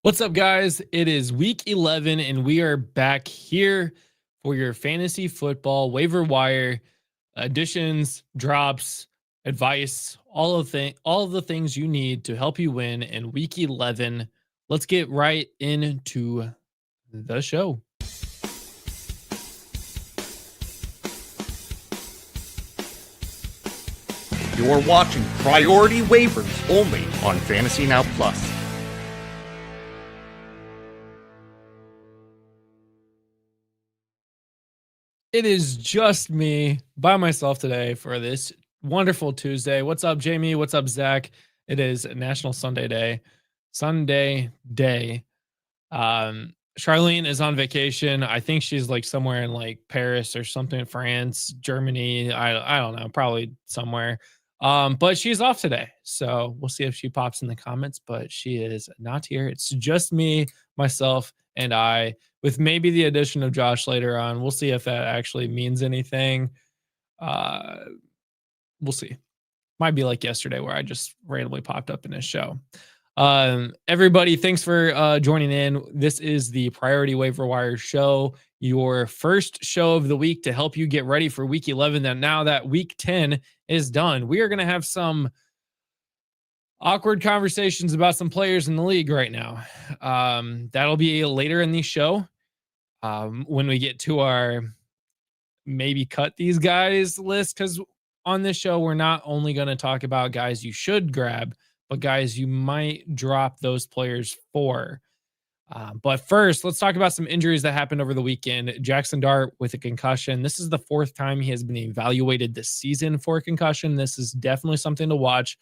What's up, guys? It is week 11, and we are back here for your fantasy football waiver wire additions, drops, advice, all of the things you need to help you win in week 11. Let's get right into the show. You're watching Priority Waivers only on Fantasy Now Plus. It is just me by myself today for this wonderful Tuesday. What's up, Jamie? What's up, Zach? It is National Sunday Day. Sunday Day. Charlene is on vacation. I think she's like somewhere in like Paris or something, France, Germany. I don't know, probably somewhere. But she's off today. So we'll see if she pops in the comments, but she is not here. It's just me, myself, and I, with maybe the addition of Josh later on. We'll see if that actually means anything. Uh we'll see. Might be like yesterday where I just randomly popped up in his show. Everybody, thanks for joining in. This is the Priority Waiver Wire show, your first show of the week to help you get ready for week 11. That now that week 10 is done, we are going to have some awkward conversations about some players in the league right now. That'll be later in the show. When we get to our maybe cut these guys list, because on this show, we're not only going to talk about guys you should grab, but guys you might drop those players for. But first, let's talk about some injuries that happened over the weekend. Jackson Dart with a concussion. This is the fourth time he has been evaluated this season for a concussion. This is definitely something to watch.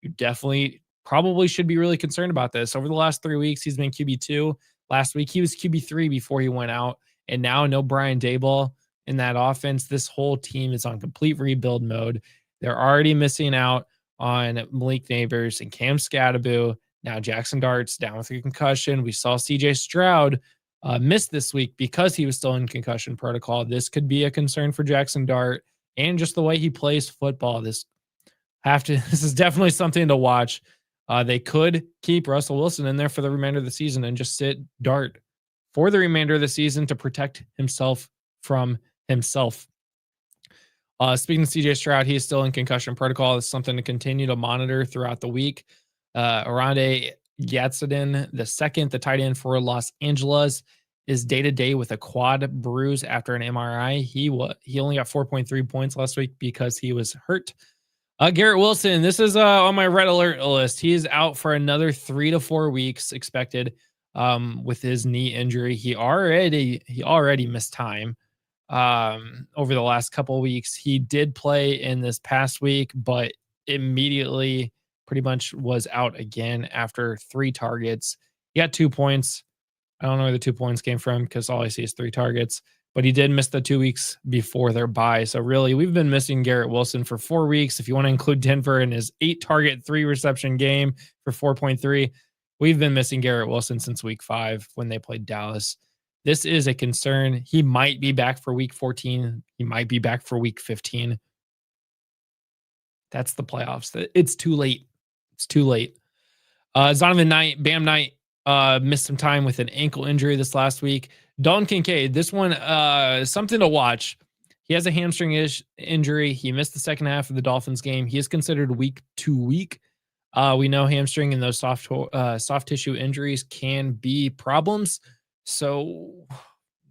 You definitely probably should be really concerned about this. Over the last 3 weeks, he's been QB2. Last week, he was QB3 before he went out. And now no Brian Daboll in that offense. This whole team is on complete rebuild mode. They're already missing out on Malik Neighbors and Cam Scatterbo. Now Jackson Dart's down with a concussion. We saw CJ Stroud miss this week because he was still in concussion protocol. This could be a concern for Jackson Dart and just the way he plays football. This is definitely something to watch. They could keep Russell Wilson in there for the remainder of the season and just sit Dart for the remainder of the season to protect himself from himself. Speaking of CJ Stroud, he is still in concussion protocol. It's something to continue to monitor throughout the week. Arande Gadsden, the tight end for Los Angeles, is day-to-day with a quad bruise after an MRI. He only got 4.3 points last week because he was hurt. Garrett Wilson, this is on my red alert list. He is out for another 3 to 4 weeks expected with his knee injury. He already missed time over the last couple of weeks. He did play in this past week, but immediately pretty much was out again after 3 targets. He got 2 points. I don't know where the 2 points came from because all I see is 3 targets, but he did miss the 2 weeks before their bye. So really, we've been missing Garrett Wilson for 4 weeks. If you want to include Denver in his 8 target, 3 reception game for 4.3, we've been missing Garrett Wilson since week 5 when they played Dallas. This is a concern. He might be back for week 14. He might be back for week 15. That's the playoffs. It's too late. It's too late. Zonovan Knight, Bam Knight, missed some time with an ankle injury this last week. Dalton Kincaid, this one, something to watch. He has a hamstring injury. He missed the second half of the Dolphins game. He is considered week to week. We know hamstring and those soft tissue injuries can be problems. So,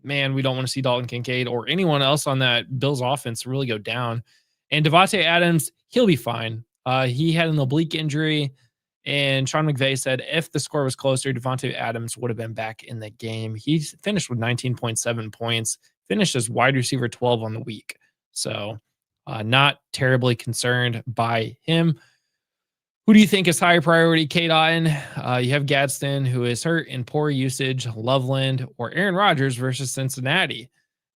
man, we don't want to see Dalton Kincaid or anyone else on that Bills offense really go down. And Devontae Adams, he'll be fine. He had an oblique injury, and Sean McVay said if the score was closer, Devontae Adams would have been back in the game. He finished with 19.7 points, finished as wide receiver 12 on the week. So not terribly concerned by him. Who do you think is higher priority? K-Dotton. You have Gadsden, who is hurt in poor usage, Loveland, or Aaron Rodgers versus Cincinnati.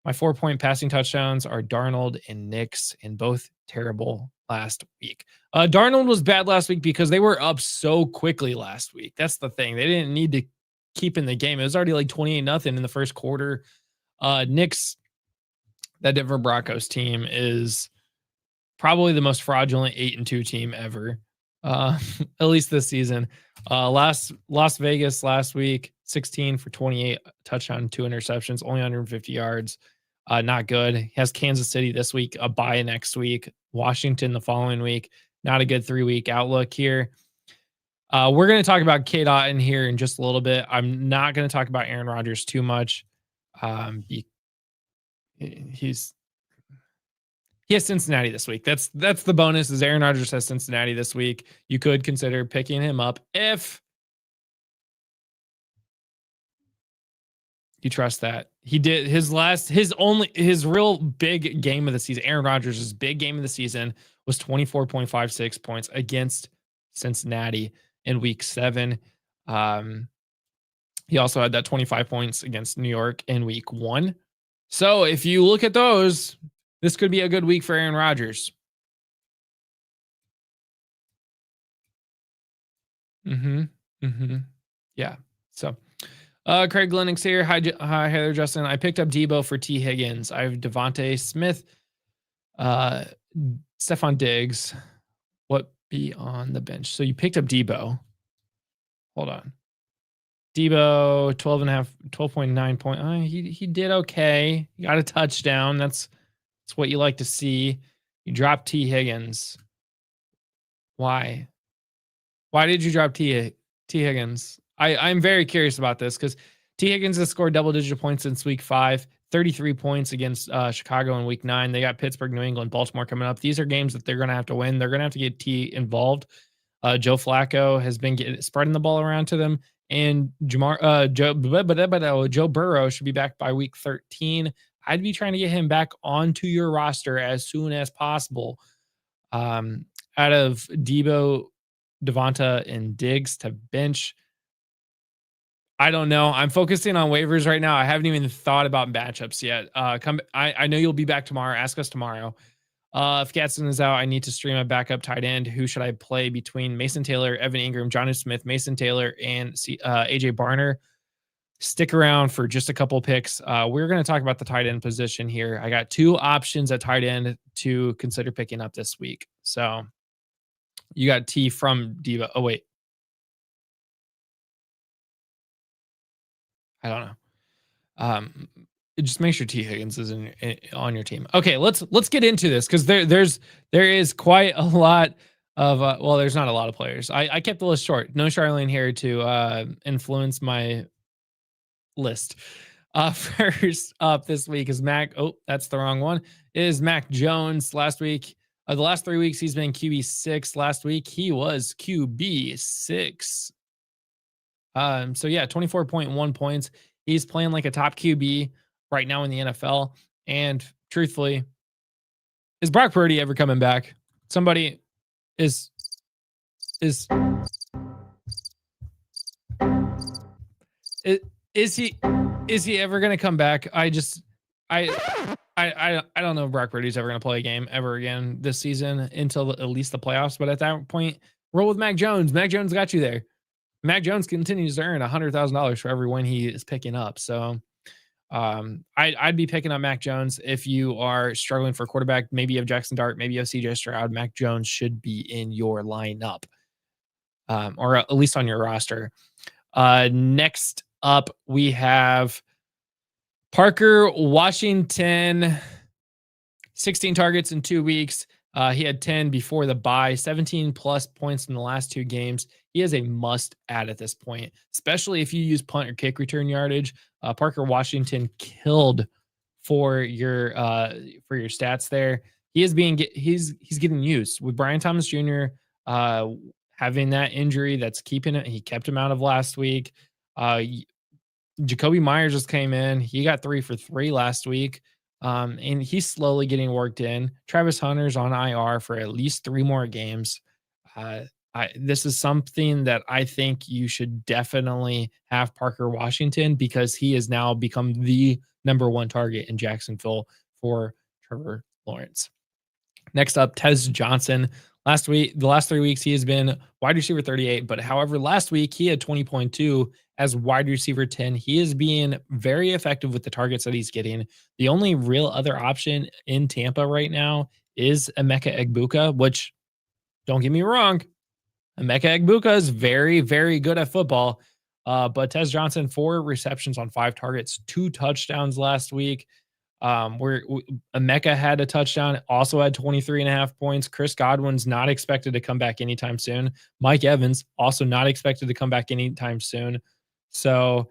My 4-point passing touchdowns are Darnold and Nix, and both terrible last week. Darnold was bad last week because they were up so quickly last week. That's the thing. They didn't need to keep in the game. It was already like 28-0 in the first quarter. Nix, that Denver Broncos team, is probably the most fraudulent 8-2 team ever. at least this season. Las Vegas last week, 16 for 28, touchdown, 2 interceptions, only 150 yards. Not good. He has Kansas City this week, a bye next week, Washington the following week. Not a good 3-week outlook here. We're going to talk about K-Dot in here in just a little bit. I'm not going to talk about Aaron Rodgers too much. He has Cincinnati this week. That's the bonus is Aaron Rodgers has Cincinnati this week. You could consider picking him up if you trust that. He did his real big game of the season. Aaron Rodgers' big game of the season was 24.56 points against Cincinnati in week 7. He also had that 25 points against New York in week 1. So if you look at those, this could be a good week for Aaron Rodgers. Yeah. So, Craig Lennox here. Hi, Heather, Justin. I picked up Debo for T. Higgins. I have Devontae Smith, Stephon Diggs. What be on the bench? So you picked up Debo. Hold on. Debo, 12.9 point. He did okay. He got a touchdown. That's what you like to see. You dropped T. Higgins. Why? Why did you drop T. Higgins? I'm very curious about this because T. Higgins has scored double-digit points since week 5, 33 points against Chicago in week 9. They got Pittsburgh, New England, Baltimore coming up. These are games that they're going to have to win. They're going to have to get T involved. Joe Flacco has been spreading the ball around to them. And Joe Burrow should be back by week 13. I'd be trying to get him back onto your roster as soon as possible. Out of Debo, Devonta, and Diggs to bench, I don't know. I'm focusing on waivers right now. I haven't even thought about matchups yet. I know you'll be back tomorrow. Ask us tomorrow. If Gadsden is out, I need to stream a backup tight end. Who should I play between Mason Taylor, Evan Ingram, Jonnu Smith, Mason Taylor, and AJ Barner? Stick around for just a couple picks. We're going to talk about the tight end position here. I got 2 options at tight end to consider picking up this week. So you got T from Diva. Oh, wait. I don't know. Just make sure T. Higgins is on your team. Okay, let's get into this because there is quite a lot of well, there's not a lot of players. I kept the list short. No Charlene here to influence my list. First up this week is Mac. Oh, that's the wrong one. Is Mac Jones. Last week, the last 3 weeks he's been QB6. Last week he was QB6. So yeah, 24.1 points. He's playing like a top QB right now in the NFL. And truthfully, is Brock Purdy ever coming back? Somebody is he ever going to come back? I don't know if Brock Purdy's ever going to play a game ever again this season until at least the playoffs. But at that point, roll with Mac Jones. Mac Jones got you there. Mac Jones continues to earn $100,000 for every win he is picking up. So I'd be picking up Mac Jones if you are struggling for quarterback. Maybe you have Jackson Dart, maybe you have CJ Stroud. Mac Jones should be in your lineup, or at least on your roster. Next up, we have Parker Washington, 16 targets in 2 weeks. He had 10 before the bye, 17 plus points in the last 2 games. He is a must add at this point, especially if you use punt or kick return yardage. Parker Washington killed for your stats there. He's getting used with Brian Thomas Jr. Having that injury that's keeping it. He kept him out of last week. Jacoby Myers just came in. He got 3 for 3 last week. And he's slowly getting worked in. Travis Hunter's on IR for at least 3 more games. This is something that I think you should definitely have Parker Washington because he has now become the number 1 target in Jacksonville for Trevor Lawrence. Next up, Tez Johnson. The last 3 weeks, he has been wide receiver 38, but however, last week he had 20.2 as wide receiver 10. He is being very effective with the targets that he's getting. The only real other option in Tampa right now is Emeka Egbuka, which, don't get me wrong, Emeka Egbuka is very, very good at football. But Tez Johnson, 4 receptions on 5 targets, 2 touchdowns last week. Emeka had a touchdown, also had 23.5 points. Chris Godwin's not expected to come back anytime soon. Mike Evans also not expected to come back anytime soon. So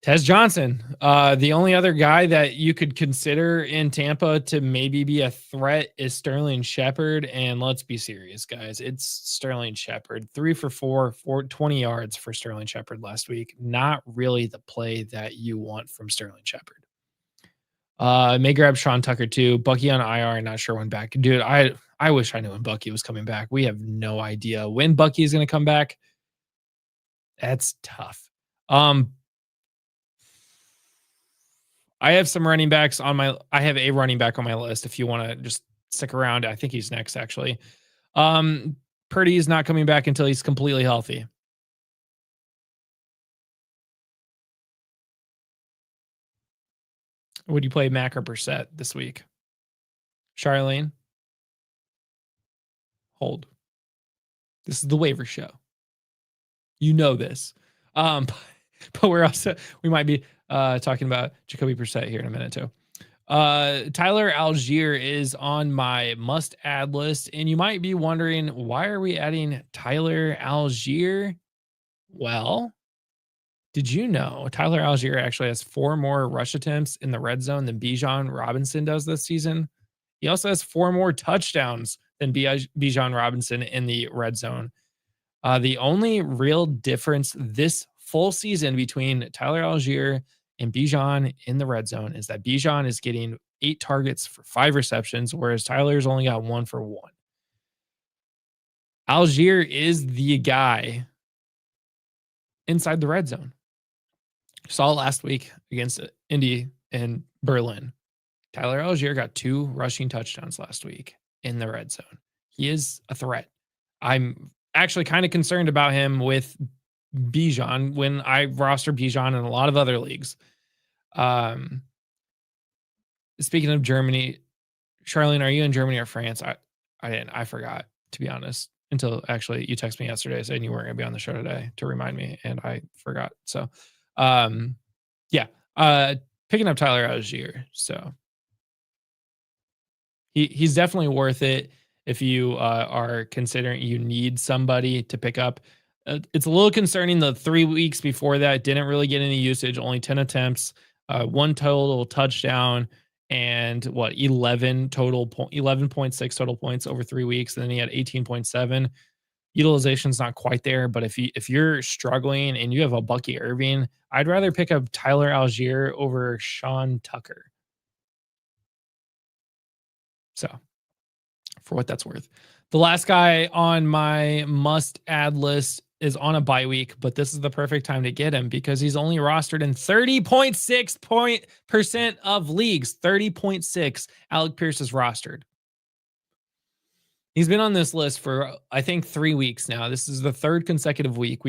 Tez Johnson, the only other guy that you could consider in Tampa to maybe be a threat is Sterling Shepard. And let's be serious, guys. It's Sterling Shepard. 3 for 4, 20 yards for Sterling Shepard last week. Not really the play that you want from Sterling Shepard. May grab Sean Tucker too. Bucky on IR, not sure when back. Dude, I wish I knew when Bucky was coming back. We have no idea when Bucky is going to come back. That's tough. I have some running backs on I have a running back on my list if you want to just stick around. I think he's next, actually. Purdy is not coming back until he's completely healthy. Would you play Mac or Brissett this week? Charlene? Hold. This is the waiver show. You know this. But we might be talking about Jacoby Brissett here in a minute too. Tyler Algier is on my must-add list, and you might be wondering, why are we adding Tyler Algier? Well, did you know Tyler Algier actually has 4 more rush attempts in the red zone than Bijan Robinson does this season? He also has 4 more touchdowns than Bijan Robinson in the red zone. The only real difference this full season between Tyler Algier and Bijan in the red zone is that Bijan is getting 8 targets for 5 receptions, whereas Tyler's only got 1 for 1. Algier is the guy inside the red zone. Saw last week against Indy and Berlin. Tyler Algier got 2 rushing touchdowns last week in the red zone. He is a threat. I'm actually kind of concerned about him with Bijan when I roster Bijan in a lot of other leagues. Speaking of Germany, Charlene, are you in Germany or France? I forgot, to be honest, until actually you texted me yesterday saying you weren't going to be on the show today to remind me, and I forgot. So, picking up Tyler Algier. So he's definitely worth it if you are considering you need somebody to pick up. It's a little concerning. The 3 weeks before that didn't really get any usage, only 10 attempts, 1 total touchdown, and 11.6 total points over 3 weeks. And then he had 18.7. Utilization's not quite there, but if you're struggling and you have a Bucky Irving, I'd rather pick up Tyler Algier over Sean Tucker. So, for what that's worth. The last guy on my must-add list is on a bye week, but this is the perfect time to get him because he's only rostered in 30.6% of leagues. 30.6. Alec Pierce is rostered. He's been on this list for, I think, 3 weeks now. This is the 3rd consecutive week.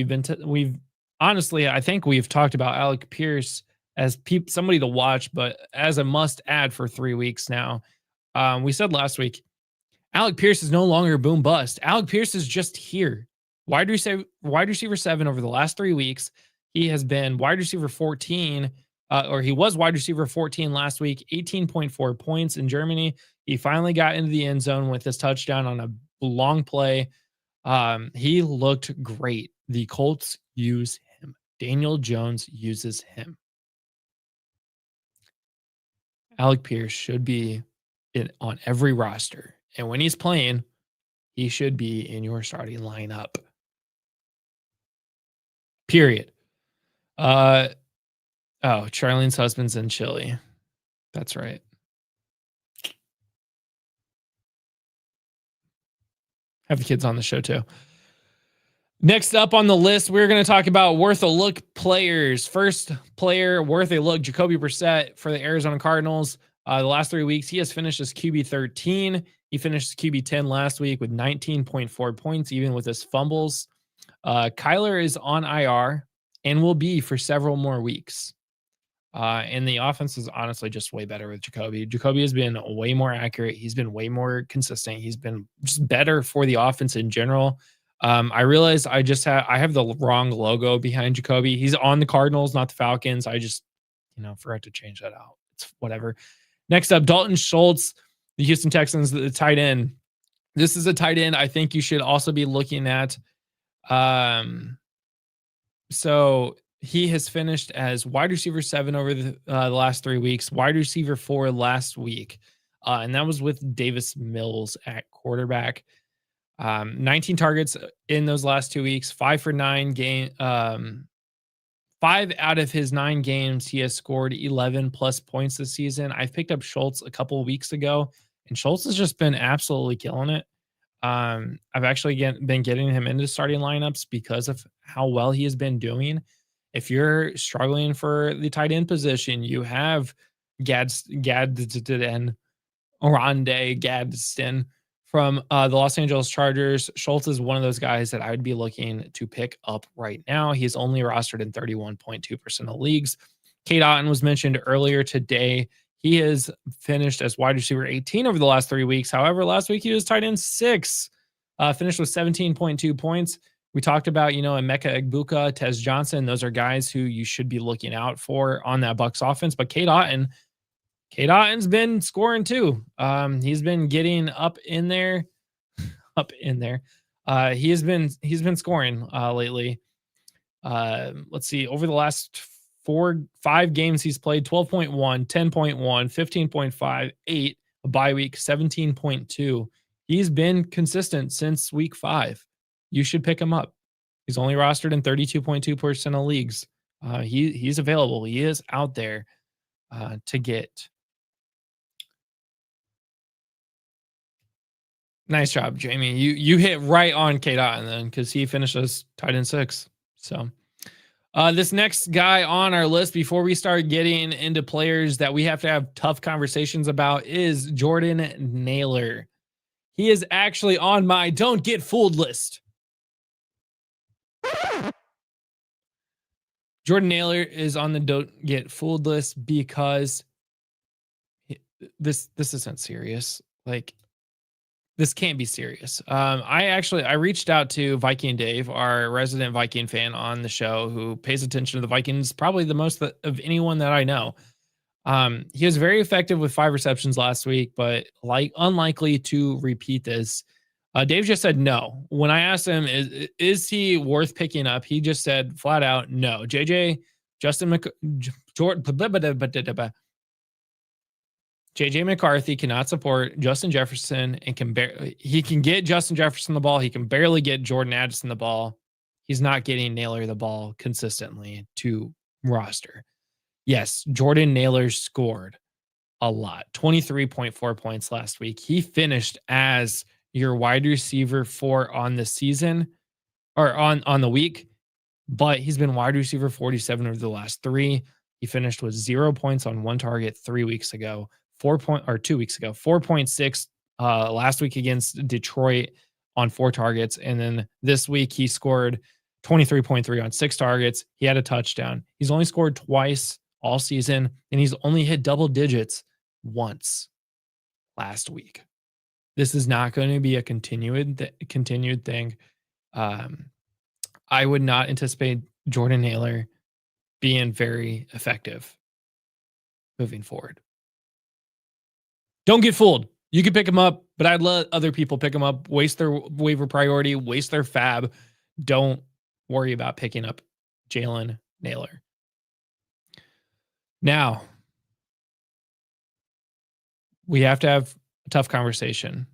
Honestly, I think we've talked about Alec Pierce as somebody to watch, but as a must-add for 3 weeks now. We said last week, Alec Pierce is no longer boom bust. Alec Pierce is just here. Wide receiver 7 over the last 3 weeks. He has been wide receiver 14, or he was wide receiver 14 last week, 18.4 points in Germany. He finally got into the end zone with his touchdown on a long play. He looked great. The Colts use him. Daniel Jones uses him. Alec Pierce should be on every roster. And when he's playing, he should be in your starting lineup. Period. Charlene's husband's in Chile. That's right. Have the kids on the show too. Next up on the list, we're going to talk about worth a look players. First player worth a look, Jacoby Brissett for the Arizona Cardinals. The last 3 weeks, he has finished as QB 13. He finished as QB 10 last week with 19.4 points, even with his fumbles. Kyler is on IR and will be for several more weeks. And the offense is honestly just way better with Jacoby. Jacoby has been way more accurate. He's been way more consistent. He's been just better for the offense in general. I realized I have the wrong logo behind Jacoby. He's on the Cardinals, not the Falcons. I just, forgot to change that out. It's whatever. Next up, Dalton Schultz, the Houston Texans, the tight end. This is a tight end I think you should also be looking at. So he has finished as wide receiver 7 over the last 3 weeks, wide receiver 4 last week. And that was with Davis Mills at quarterback. 19 targets in those last 2 weeks, 5 for 9 game. 5 out of his 9 games, he has scored 11 plus points this season. I picked up Schultz a couple of weeks ago, and Schultz has just been absolutely killing it. I've actually been getting him into starting lineups because of how well he has been doing. If you're struggling for the tight end position, you have Gadsden from the Los Angeles Chargers. Schultz is one of those guys that I would be looking to pick up right now. He's only rostered in 31.2% of leagues. Cade Otton was mentioned earlier today. He has finished as wide receiver 18 over the last 3 weeks. However, last week he was tight end 6, finished with 17.2 points. We talked about, Emeka Egbuka, Tez Johnson. Those are guys who you should be looking out for on that Bucs offense. But Cade Otton's been scoring too. He's been getting up in there. He's been scoring lately. Let's see. Over the last 5 games he's played, 12.1, 10.1, 15.5, 8, a bye week, 17.2. He's been consistent since week 5. You should pick him up. He's only rostered in 32.2% of leagues. He's available. He is out there to get. Nice job, Jamie. You hit right on Cade Otton then, because he finishes tight end 6. So this next guy on our list, before we start getting into players that we have to have tough conversations about, is Jordan Naylor. He is actually on my don't get fooled list. Jordan Naylor is on the don't get fooled list because this isn't serious. Like, this can't be serious. I reached out to Viking Dave, our resident Viking fan on the show, who pays attention to the Vikings probably the most of anyone that I know. He was very effective with 5 receptions last week, but unlikely to repeat this. Dave just said no. When I asked him, is he worth picking up? He just said flat out no. JJ McCarthy cannot support Justin Jefferson and he can get Justin Jefferson the ball. He can barely get Jordan Addison the ball. He's not getting Naylor the ball consistently to roster. Yes, Jordan Naylor scored a lot, 23.4 points last week. He finished as your wide receiver 4 on the season or on the week, but he's been wide receiver 47 over the last 3. He finished with 0 points on 1 target 3 weeks ago. 2 weeks ago, 4.6 last week against Detroit on 4 targets. And then this week he scored 23.3 on 6 targets. He had a touchdown. He's only scored twice all season, and he's only hit double digits once last week. This is not going to be a continued thing. I would not anticipate Jordan Naylor being very effective moving forward. Don't get fooled. You can pick him up, but I'd let other people pick him up, waste their waiver priority, waste their fab. Don't worry about picking up Jalen Naylor. Now, we have to have a tough conversation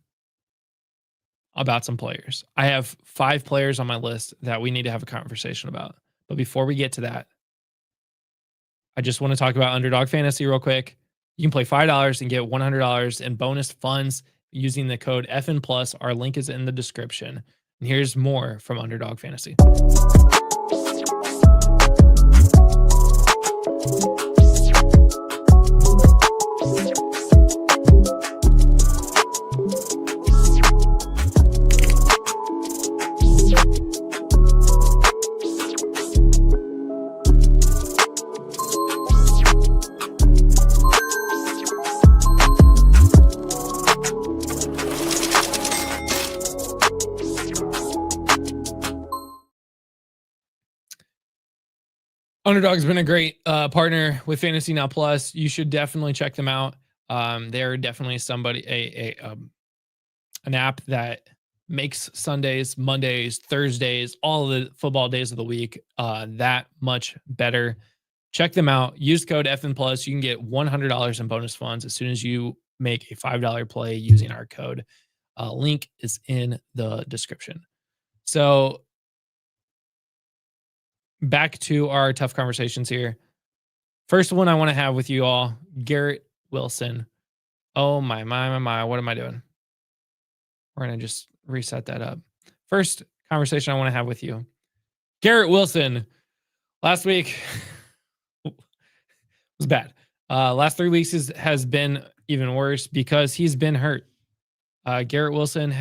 about some players. I have 5 players on my list that we need to have a conversation about. But before we get to that, I just want to talk about Underdog Fantasy real quick. You can play $5 and get $100 in bonus funds using the code FN+. Our link is in the description. And here's more from Underdog Fantasy. Underdog's been a great partner with Fantasy Now Plus. You should definitely check them out. They're definitely an app that makes Sundays, Mondays, Thursdays, all of the football days of the week that much better. Check them out. Use code FN Plus. You can get $100 in bonus funds as soon as you make a $5 play using our code. Link is in the description. So back to our tough conversations here. First one I want to have with you all, Garrett Wilson. Oh my. What am I doing? We're going to just reset that up. First conversation I want to have with you. Garrett Wilson. Last week was bad. Last 3 weeks has been even worse because he's been hurt. Garrett Wilson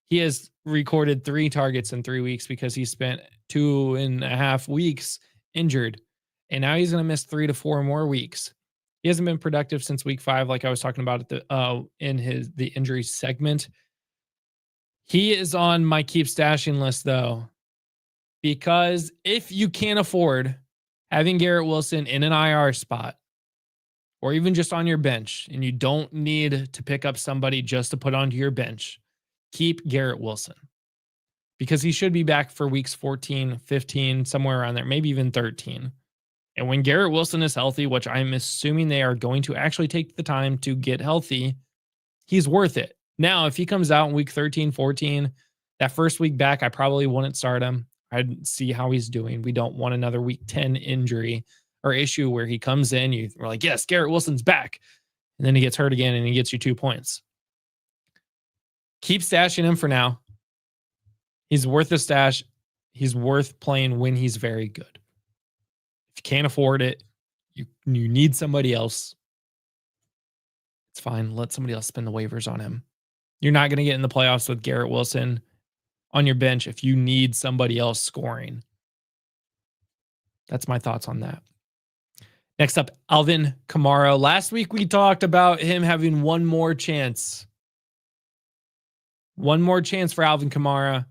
he has recorded 3 targets in 3 weeks because he spent 2.5 weeks injured. And now he's going to miss 3 to 4 more weeks. He hasn't been productive since week 5, like I was talking about at the injury segment. He is on my keep stashing list though, because if you can't afford having Garrett Wilson in an IR spot, or even just on your bench, and you don't need to pick up somebody just to put onto your bench, keep Garrett Wilson. Because he should be back for weeks 14, 15, somewhere around there, maybe even 13. And when Garrett Wilson is healthy, which I'm assuming they are going to actually take the time to get healthy, he's worth it. Now, if he comes out in week 13, 14, that first week back, I probably wouldn't start him. I'd see how he's doing. We don't want another week 10 injury or issue where he comes in, we're like, yes, Garrett Wilson's back. And then he gets hurt again and he gets you 2 points. Keep stashing him for now. He's worth the stash. He's worth playing when he's very good. If you can't afford it, you need somebody else, it's fine. Let somebody else spin the waivers on him. You're not going to get in the playoffs with Garrett Wilson on your bench if you need somebody else scoring. That's my thoughts on that. Next up, Alvin Kamara. Last week we talked about him having one more chance. One more chance for Alvin Kamara.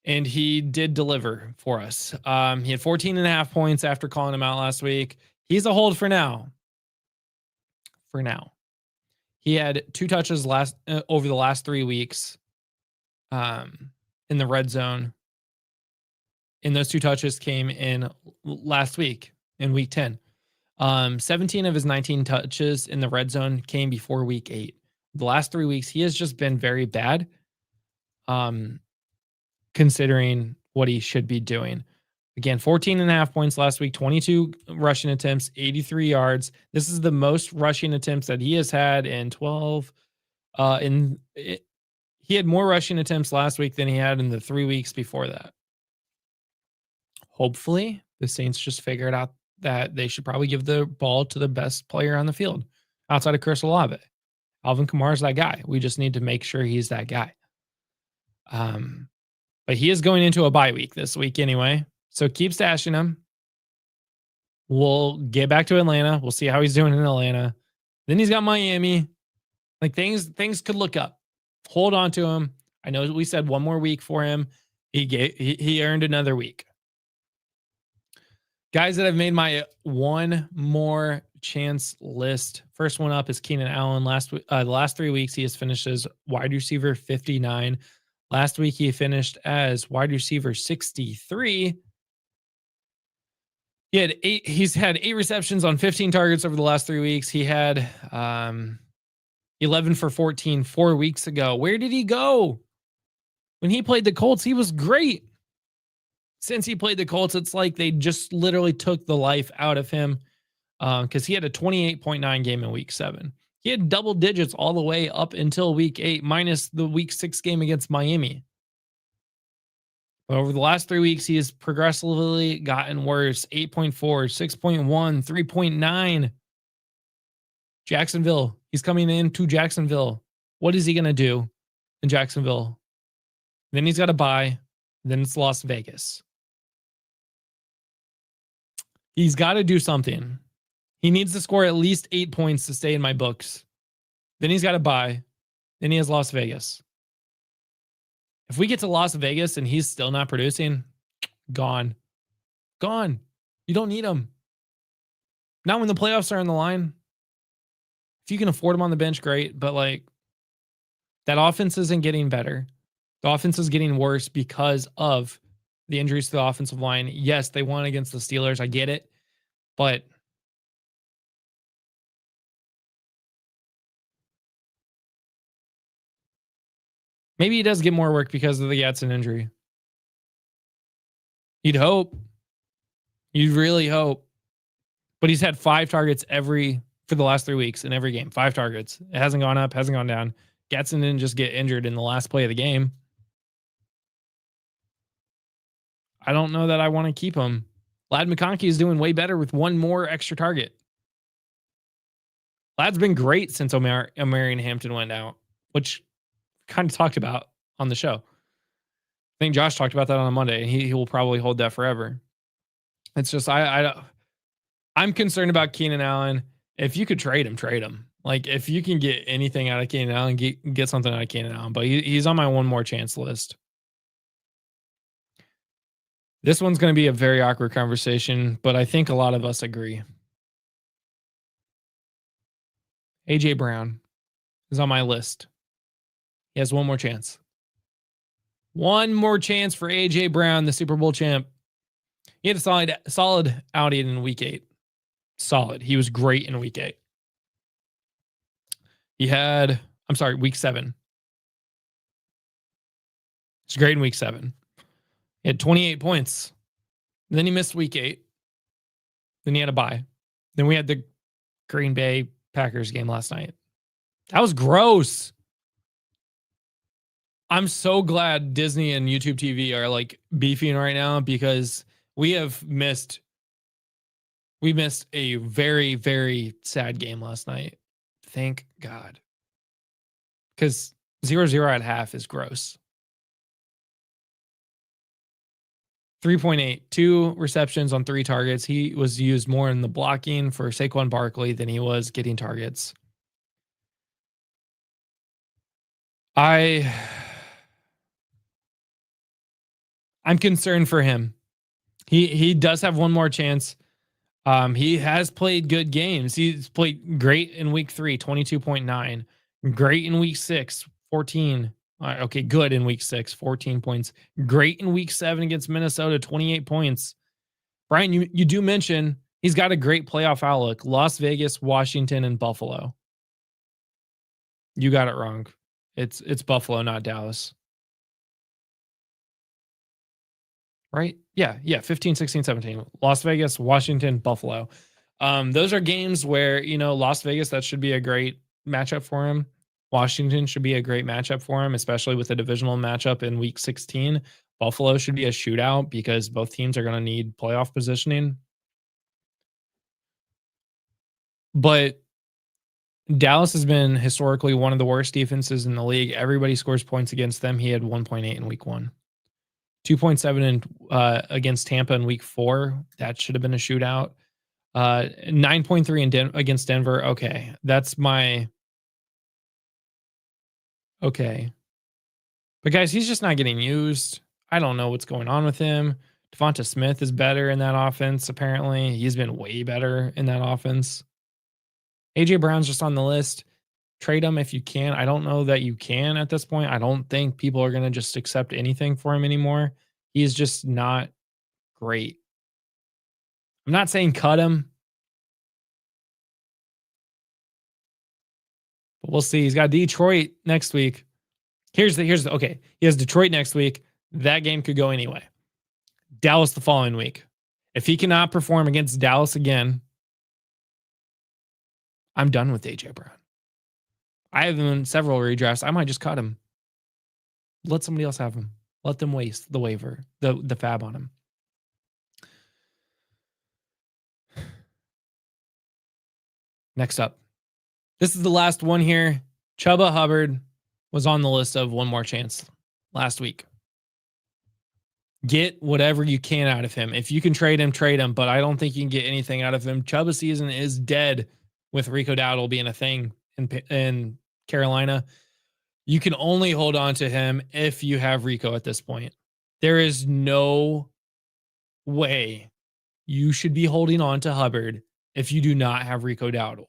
And he did deliver for us. He had 14.5 points after calling him out last week. He's a hold for now. For now. He had 2 touches over the last 3 weeks in the red zone. And those 2 touches came in last week in week 10. 17 of his 19 touches in the red zone came before week 8. The last 3 weeks, he has just been very bad. Considering what he should be doing. Again, 14.5 points last week, 22 rushing attempts, 83 yards. This is the most rushing attempts that he has had in 12. He had more rushing attempts last week than he had in the 3 weeks before that. Hopefully, the Saints just figured out that they should probably give the ball to the best player on the field outside of Chris Olave. Alvin Kamara is that guy. We just need to make sure he's that guy. But he is going into a bye week this week anyway. So keep stashing him. We'll get back to Atlanta. We'll see how he's doing in Atlanta. Then he's got Miami. Like things could look up. Hold on to him. I know we said one more week for him. He earned another week. Guys that have made my one more chance list. First one up is Keenan Allen. The last 3 weeks he has finished as wide receiver 59. Last week, he finished as wide receiver 63. He's had 8 receptions on 15 targets over the last 3 weeks. He had 11 for 14 4 weeks ago. Where did he go? When he played the Colts, he was great. Since he played the Colts, it's like they just literally took the life out of him because he had a 28.9 game in week 7. He had double digits all the way up until week 8, minus the week 6 game against Miami. But over the last 3 weeks, he has progressively gotten worse. 8.4, 6.1, 3.9. Jacksonville. He's coming into Jacksonville. What is he going to do in Jacksonville? Then he's got to buy. Then it's Las Vegas. He's got to do something. He needs to score at least 8 points to stay in my books. Then he's got to buy. Then he has Las Vegas. If we get to Las Vegas and he's still not producing, gone. Gone. You don't need him. Not when the playoffs are on the line. If you can afford him on the bench, great. But like that offense isn't getting better. The offense is getting worse because of the injuries to the offensive line. Yes, they won against the Steelers. I get it. But maybe he does get more work because of the Yatson injury. You'd hope. You'd really hope. But he's had 5 targets for the last 3 weeks in every game. 5 targets. It hasn't gone up, hasn't gone down. Gatson didn't just get injured in the last play of the game. I don't know that I want to keep him. Ladd McConkey is doing way better with one more extra target. Ladd's been great since Omarion Hampton went out, which kind of talked about on the show. I think Josh talked about that on a Monday, and he will probably hold that forever. It's just I'm concerned about Keenan Allen. If you could trade him. Like if you can get anything out of Keenan Allen, get something out of Keenan Allen. But he's on my one more chance list. This one's going to be a very awkward conversation, but I think a lot of us agree. AJ Brown is on my list. He has one more chance. One more chance for AJ Brown, the Super Bowl champ. He had a solid outing in week 8. Solid. He was great in week 8. Week 7. He's great in week 7. He had 28 points. Then he missed week 8. Then he had a bye. Then we had the Green Bay Packers game last night. That was gross. I'm so glad Disney and YouTube TV are like beefing right now because we missed a very, very sad game last night. Thank God. Because 0-0 at half is gross. 3.8, 2 receptions on 3 targets. He was used more in the blocking for Saquon Barkley than he was getting targets. I'm concerned for him. He does have one more chance. He has played good games. He's played great in week 3, 22.9. Great in week 6, 14. Okay, good in week 6, 14 points. Great in week 7 against Minnesota, 28 points. Brian, you do mention he's got a great playoff outlook. Las Vegas, Washington, and Buffalo. You got it wrong. It's Buffalo, not Dallas. Right? Yeah, 15, 16, 17. Las Vegas, Washington, Buffalo. Those are games where, Las Vegas, that should be a great matchup for him. Washington should be a great matchup for him, especially with a divisional matchup in week 16. Buffalo should be a shootout because both teams are going to need playoff positioning. But Dallas has been historically one of the worst defenses in the league. Everybody scores points against them. He had 1.8 in week 1. 2.7 against Tampa in week 4. That should have been a shootout. 9.3 against Denver. Okay. That's my... Okay. But guys, he's just not getting used. I don't know what's going on with him. Devonta Smith is better in that offense, apparently. He's been way better in that offense. AJ Brown's just on the list. Trade him if you can. I don't know that you can at this point. I don't think people are going to just accept anything for him anymore. He's just not great. I'm not saying cut him. But we'll see. He's got Detroit next week. Here's the okay. He has Detroit next week. That game could go anyway. Dallas the following week. If he cannot perform against Dallas again, I'm done with AJ Brown. I have him in several redrafts. I might just cut him. Let somebody else have him. Let them waste the waiver, the fab on him. Next up. This is the last one here. Chuba Hubbard was on the list of one more chance last week. Get whatever you can out of him. If you can trade him, trade him. But I don't think you can get anything out of him. Chuba's season is dead with Rico Dowdle being a thing in Carolina. You can only hold on to him if you have Rico at this point. There is no way you should be holding on to Hubbard if you do not have Rico Dowdle.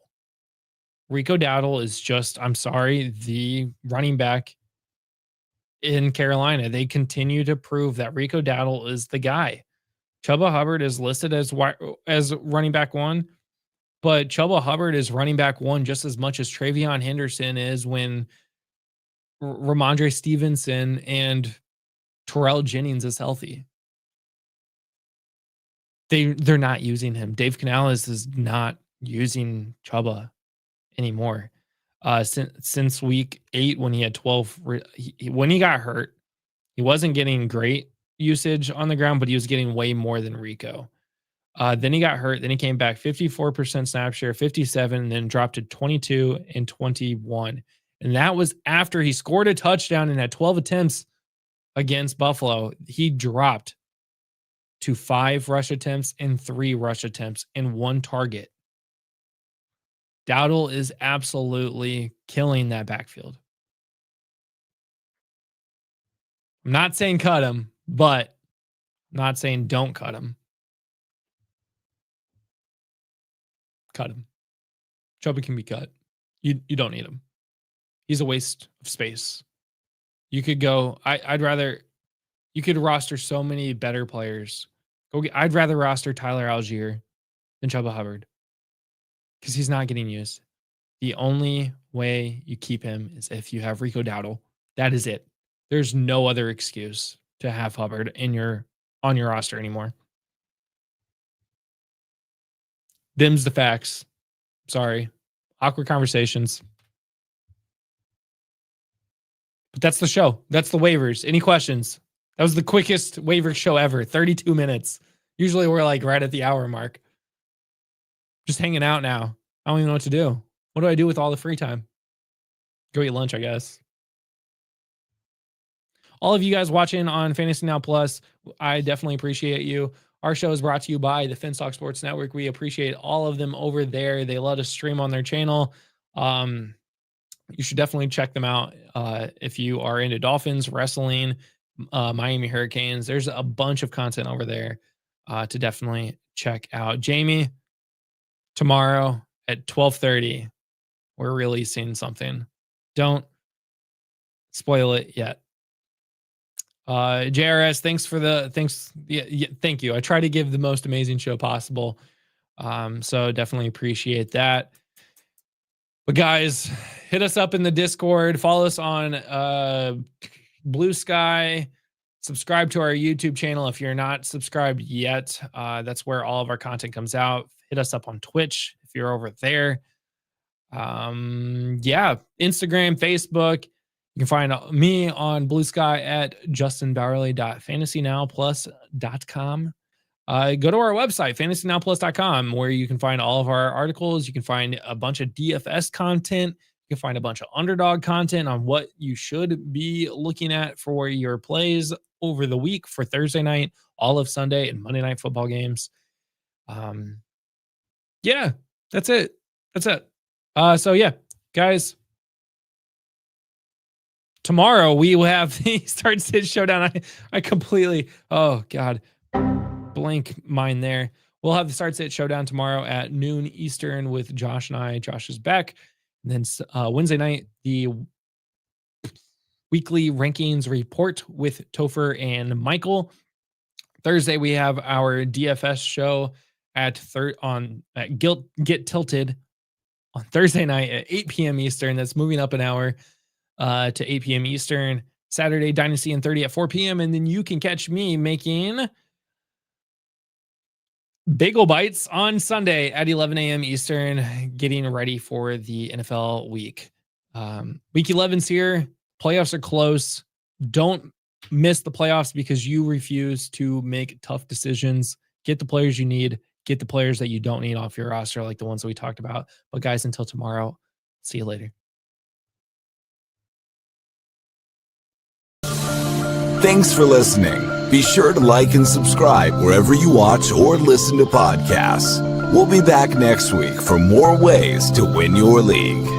Rico Dowdle is just, I'm sorry, the running back in Carolina. They continue to prove that Rico Dowdle is the guy. Chuba Hubbard is listed as running back 1, but Chuba Hubbard is running back 1 just as much as Travion Henderson is when Ramondre Stevenson and Terrell Jennings is healthy. They're not using him. Dave Canales is not using Chuba anymore. Since week 8, when he had 12, when he got hurt, he wasn't getting great usage on the ground, but he was getting way more than Rico. Then he got hurt. Then he came back 54% snap share, 57, and then dropped to 22 and 21. And that was after he scored a touchdown and had 12 attempts against Buffalo. He dropped to 5 rush attempts and 3 rush attempts and 1 target. Dowdle is absolutely killing that backfield. I'm not saying cut him, but I'm not saying don't cut him. Cut him. Chuba can be cut. You don't need him. He's a waste of space. You could go. I'd rather. You could roster so many better players. I'd rather roster Tyler Algier than Chuba Hubbard because he's not getting used. The only way you keep him is if you have Rico Dowdle. That is it. There's no other excuse to have Hubbard on your roster anymore. Them's the facts. Sorry. Awkward conversations. But that's the show. That's the waivers. Any questions? That was the quickest waiver show ever. 32 minutes. Usually we're like right at the hour mark. Just hanging out now. I don't even know what to do. What do I do with all the free time? Go eat lunch, I guess. All of you guys watching on Fantasy Now Plus, I definitely appreciate you. Our show is brought to you by the Finstock Sports Network. We appreciate all of them over there. They let us stream on their channel. You should definitely check them out if you are into Dolphins, wrestling, Miami Hurricanes. There's a bunch of content over there to definitely check out. Jamie, tomorrow at 12:30, we're releasing something. Don't spoil it yet. JRS, thank you. I try to give the most amazing show possible. So definitely appreciate that. But guys, hit us up in the Discord, follow us on Blue Sky, subscribe to our YouTube channel if you're not subscribed yet. That's where all of our content comes out. Hit us up on Twitch if you're over there. Instagram, Facebook. You can find me on Blue Sky at justinbowerly.fantasynowplus.com. Go to our website, fantasynowplus.com, where you can find all of our articles. You can find a bunch of DFS content. You can find a bunch of underdog content on what you should be looking at for your plays over the week for Thursday night, all of Sunday, and Monday night football games. That's it. Guys. Tomorrow we will have the Start Sit Showdown. I completely, blank mind there. We'll have the Start Sit Showdown tomorrow at noon Eastern with Josh and I. Josh is back. And then Wednesday night, the weekly rankings report with Topher and Michael. Thursday, we have our DFS show at Get Tilted on Thursday night at 8 p.m. Eastern. That's moving up an hour to 8 p.m. Eastern. Saturday, Dynasty and 30 at 4 p.m. And then you can catch me making Bagel Bites on Sunday at 11 a.m. Eastern, getting ready for the NFL week. Week 11's here. Playoffs are close. Don't miss the playoffs because you refuse to make tough decisions. Get the players you need. Get the players that you don't need off your roster, like the ones that we talked about. But guys, until tomorrow, see you later. Thanks for listening. Be sure to like and subscribe wherever you watch or listen to podcasts. We'll be back next week for more ways to win your league.